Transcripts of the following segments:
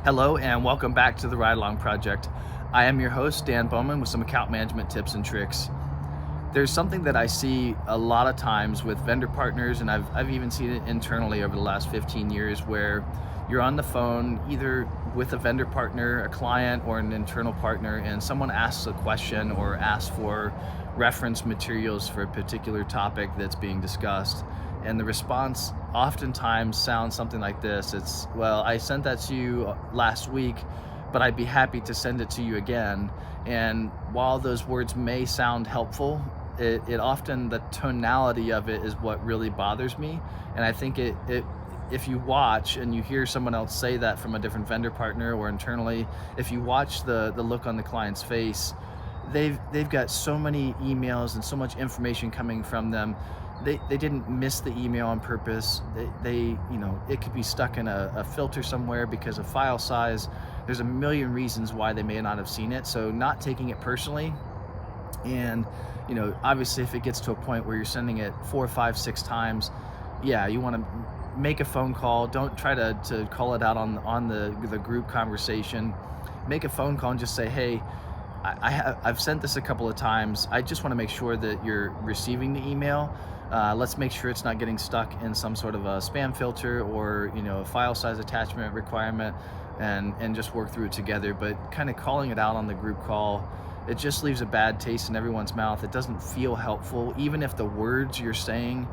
Hello and welcome back to the Ride Along Project. I am your host, Dan Bowman, with some account management tips and tricks. There's something that I see a lot of times with vendor partners, and I've even seen it internally over the last 15 years, where you're on the phone either with a vendor partner, a client, or an internal partner, and someone asks a question or asks for reference materials for a particular topic that's being discussed. And the response oftentimes sounds something like this. It's, well, I sent that to you last week, but I'd be happy to send it to you again. And while those words may sound helpful, it often, the tonality of it is what really bothers me. And I think if you watch and you hear someone else say that from a different vendor partner or internally, if you watch the look on the client's face, they've got so many emails and so much information coming from them. They didn't miss the email on purpose. It could be stuck in a filter somewhere because of file size. There's a million reasons why they may not have seen it. So not taking it personally. And obviously, if it gets to a point where you're sending it 4, 5, 6 times, yeah, you want to make a phone call. Don't try to call it out on the group conversation. Make a phone call and just say, hey, I've sent this a couple of times. I just want to make sure that you're receiving the email. Let's make sure it's not getting stuck in some sort of a spam filter or a file size attachment requirement, and just work through it together. But kind of calling it out on the group call, it just leaves a bad taste in everyone's mouth. It doesn't feel helpful, even if the words you're saying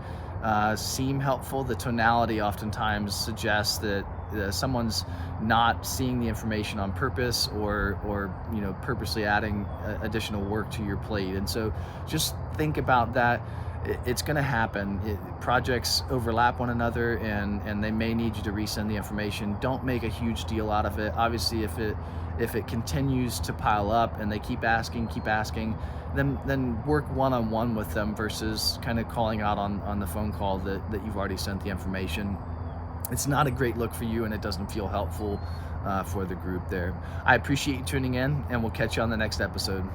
seem helpful. The tonality oftentimes suggests that someone's not seeing the information on purpose, or purposely adding additional work to your plate. And so just think about that. It's going to happen. Projects overlap one another, and they may need you to resend the information. Don't make a huge deal out of it. Obviously, if it continues to pile up and they keep asking, then work one-on-one with them versus kind of calling out on the phone call that you've already sent the information. It's not a great look for you, and it doesn't feel helpful for the group there. I appreciate you tuning in, and we'll catch you on the next episode.